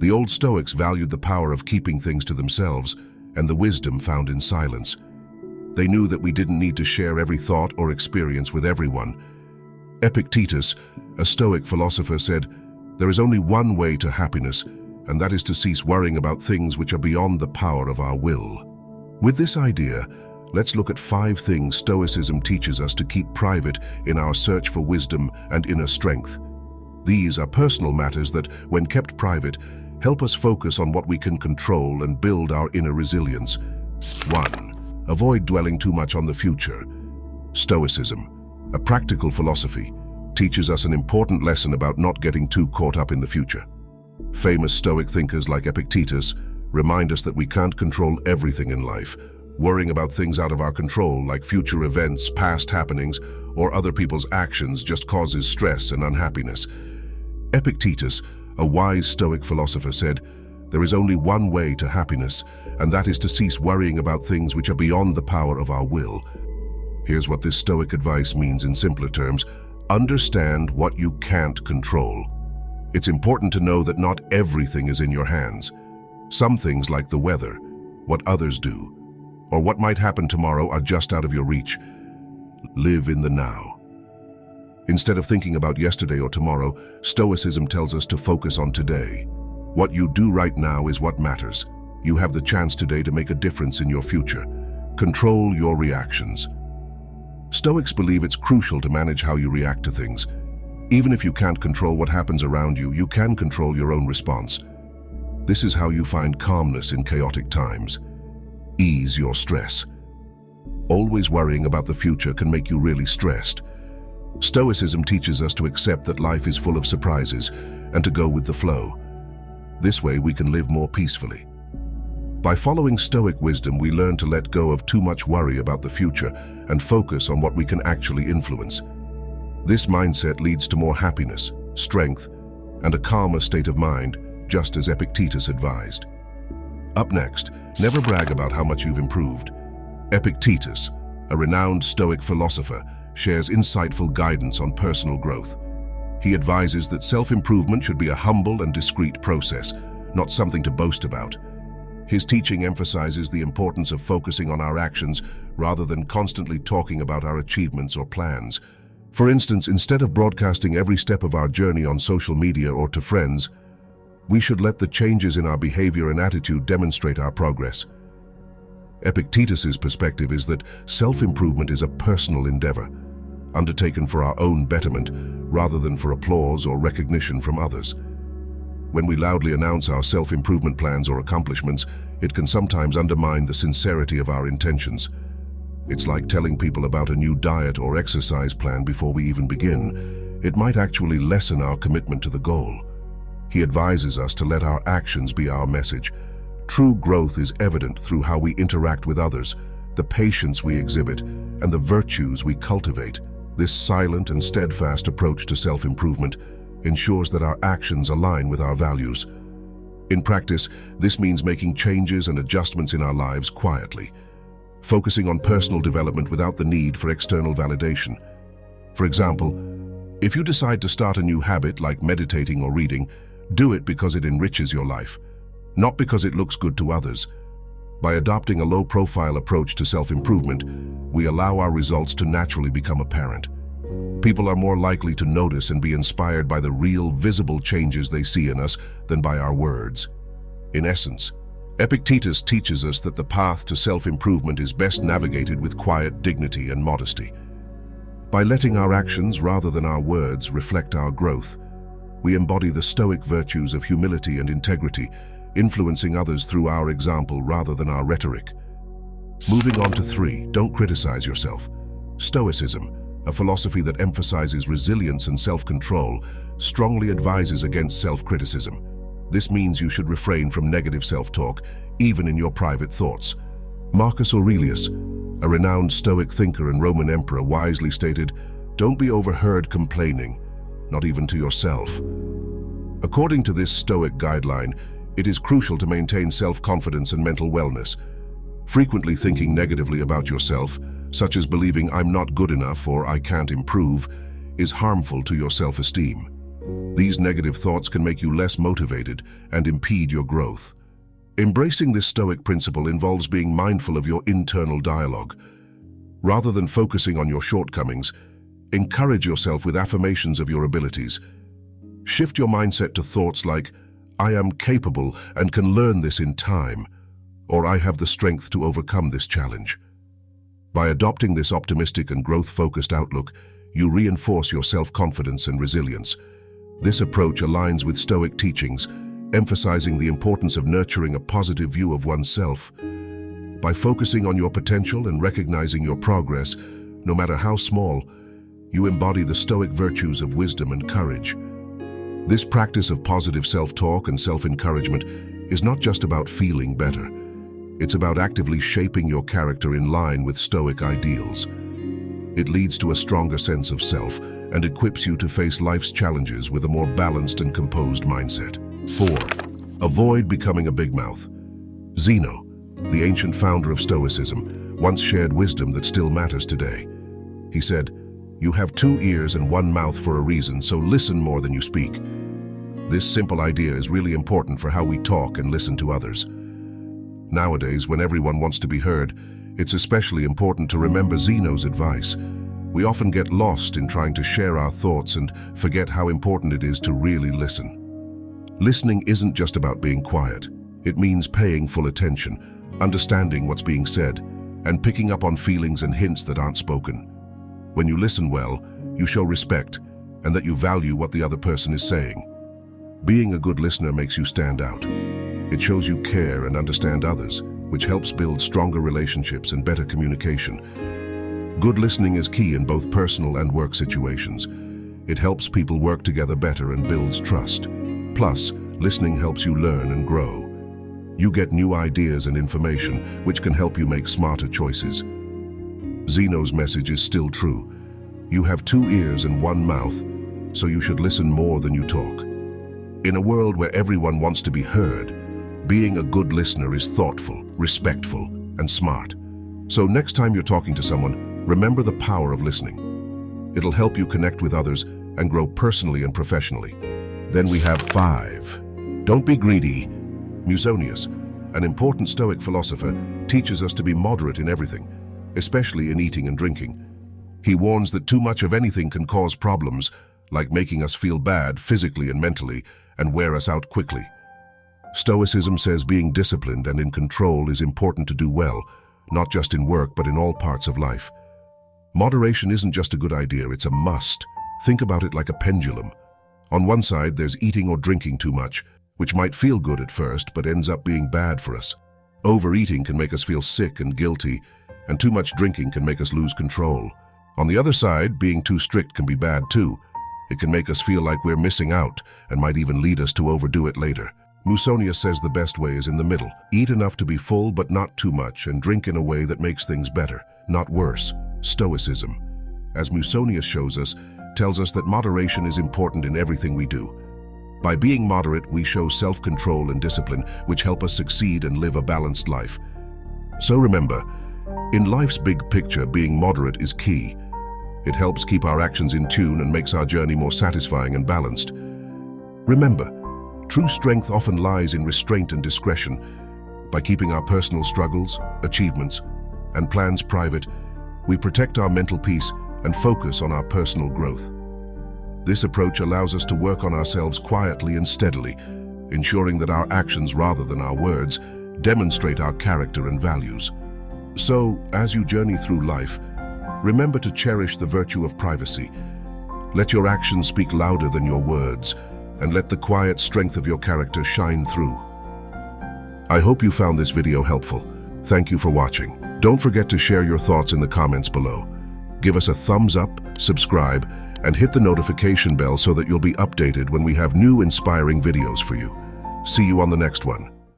The old Stoics valued the power of keeping things to themselves and the wisdom found in silence. They knew that we didn't need to share every thought or experience with everyone. Epictetus, a Stoic philosopher, said, "There is only one way to happiness, and that is to cease worrying about things which are beyond the power of our will." With this idea, let's look at 5 things Stoicism teaches us to keep private in our search for wisdom and inner strength. These are personal matters that, when kept private, help us focus on what we can control and build our inner resilience. 1. Avoid dwelling too much on the future. Stoicism, a practical philosophy, teaches us an important lesson about not getting too caught up in the future. Famous Stoic thinkers like Epictetus remind us that we can't control everything in life. Worrying about things out of our control, like future events, past happenings, or other people's actions, just causes stress and unhappiness. Epictetus, a wise Stoic philosopher, said, "There is only one way to happiness, and that is to cease worrying about things which are beyond the power of our will." Here's what this Stoic advice means in simpler terms. Understand what you can't control. It's important to know that not everything is in your hands. Some things, like the weather, what others do, or what might happen tomorrow, are just out of your reach. Live in the now. Instead of thinking about yesterday or tomorrow, Stoicism tells us to focus on today. What you do right now is what matters. You have the chance today to make a difference in your future. Control your reactions. Stoics believe it's crucial to manage how you react to things. Even if you can't control what happens around you, you can control your own response. This is how you find calmness in chaotic times. Ease your stress. Always worrying about the future can make you really stressed. Stoicism teaches us to accept that life is full of surprises and to go with the flow. This way we can live more peacefully. By following Stoic wisdom, we learn to let go of too much worry about the future and focus on what we can actually influence. This mindset leads to more happiness, strength, and a calmer state of mind, just as Epictetus advised. Up next, never brag about how much you've improved. Epictetus, a renowned Stoic philosopher, shares insightful guidance on personal growth. He advises that self-improvement should be a humble and discreet process, not something to boast about. His teaching emphasizes the importance of focusing on our actions rather than constantly talking about our achievements or plans. For instance, instead of broadcasting every step of our journey on social media or to friends, we should let the changes in our behavior and attitude demonstrate our progress. Epictetus's perspective is that self-improvement is a personal endeavor, undertaken for our own betterment rather than for applause or recognition from others. When we loudly announce our self-improvement plans or accomplishments, it can sometimes undermine the sincerity of our intentions. It's like telling people about a new diet or exercise plan before we even begin. It might actually lessen our commitment to the goal. He advises us to let our actions be our message. True growth is evident through how we interact with others, the patience we exhibit, and the virtues we cultivate. This silent and steadfast approach to self-improvement ensures that our actions align with our values. In practice, this means making changes and adjustments in our lives quietly, focusing on personal development without the need for external validation. For example, if you decide to start a new habit like meditating or reading, do it because it enriches your life, not because it looks good to others. By adopting a low-profile approach to self-improvement, we allow our results to naturally become apparent. People are more likely to notice and be inspired by the real, visible changes they see in us than by our words. In essence, Epictetus teaches us that the path to self-improvement is best navigated with quiet dignity and modesty. By letting our actions rather than our words reflect our growth, we embody the Stoic virtues of humility and integrity, influencing others through our example rather than our rhetoric. Moving on to 3, don't criticize yourself. Stoicism, a philosophy that emphasizes resilience and self-control, strongly advises against self-criticism. This means you should refrain from negative self-talk, even in your private thoughts. Marcus Aurelius, a renowned Stoic thinker and Roman emperor, wisely stated, "Don't be overheard complaining, not even to yourself." According to this Stoic guideline, it is crucial to maintain self-confidence and mental wellness. Frequently thinking negatively about yourself, such as believing "I'm not good enough" or "I can't improve," is harmful to your self-esteem. These negative thoughts can make you less motivated and impede your growth. Embracing this Stoic principle involves being mindful of your internal dialogue. Rather than focusing on your shortcomings, encourage yourself with affirmations of your abilities. Shift your mindset to thoughts like, "I am capable and can learn this in time," or "I have the strength to overcome this challenge." By adopting this optimistic and growth-focused outlook, you reinforce your self-confidence and resilience. This approach aligns with Stoic teachings, emphasizing the importance of nurturing a positive view of oneself. By focusing on your potential and recognizing your progress, no matter how small, you embody the Stoic virtues of wisdom and courage. This practice of positive self-talk and self-encouragement is not just about feeling better. It's about actively shaping your character in line with Stoic ideals. It leads to a stronger sense of self and equips you to face life's challenges with a more balanced and composed mindset. 4. Avoid becoming a big mouth. Zeno, the ancient founder of Stoicism, once shared wisdom that still matters today. He said, "You have 2 ears and 1 mouth for a reason, so listen more than you speak." This simple idea is really important for how we talk and listen to others. Nowadays, when everyone wants to be heard, it's especially important to remember Zeno's advice. We often get lost in trying to share our thoughts and forget how important it is to really listen. Listening isn't just about being quiet. It means paying full attention, understanding what's being said, and picking up on feelings and hints that aren't spoken. When you listen well, you show respect and that you value what the other person is saying. Being a good listener makes you stand out. It shows you care and understand others, which helps build stronger relationships and better communication. Good listening is key in both personal and work situations. It helps people work together better and builds trust. Plus, listening helps you learn and grow. You get new ideas and information, which can help you make smarter choices. Zeno's message is still true. You have 2 ears and 1 mouth, so you should listen more than you talk. In a world where everyone wants to be heard, being a good listener is thoughtful, respectful, and smart. So next time you're talking to someone, remember the power of listening. It'll help you connect with others and grow personally and professionally. Then we have 5. Don't be greedy. Musonius, an important Stoic philosopher, teaches us to be moderate in everything, especially in eating and drinking. He warns that too much of anything can cause problems, like making us feel bad physically and mentally, and wear us out quickly. Stoicism says being disciplined and in control is important to do well, not just in work but in all parts of life. Moderation isn't just a good idea, it's a must. Think about it like a pendulum. On one side, there's eating or drinking too much, which might feel good at first but ends up being bad for us. Overeating can make us feel sick and guilty, and too much drinking can make us lose control. On the other side, being too strict can be bad too. It can make us feel like we're missing out and might even lead us to overdo it later. Musonius says the best way is in the middle. Eat enough to be full but not too much, and drink in a way that makes things better, not worse. Stoicism, as Musonius shows us, tells us that moderation is important in everything we do. By being moderate, we show self-control and discipline, which help us succeed and live a balanced life. So remember, in life's big picture, being moderate is key. It helps keep our actions in tune and makes our journey more satisfying and balanced. Remember, true strength often lies in restraint and discretion. By keeping our personal struggles, achievements, and plans private, we protect our mental peace and focus on our personal growth. This approach allows us to work on ourselves quietly and steadily, ensuring that our actions rather than our words demonstrate our character and values. So, as you journey through life, remember to cherish the virtue of privacy. Let your actions speak louder than your words, and let the quiet strength of your character shine through. I hope you found this video helpful. Thank you for watching. Don't forget to share your thoughts in the comments below. Give us a thumbs up, subscribe, and hit the notification bell so that you'll be updated when we have new inspiring videos for you. See you on the next one.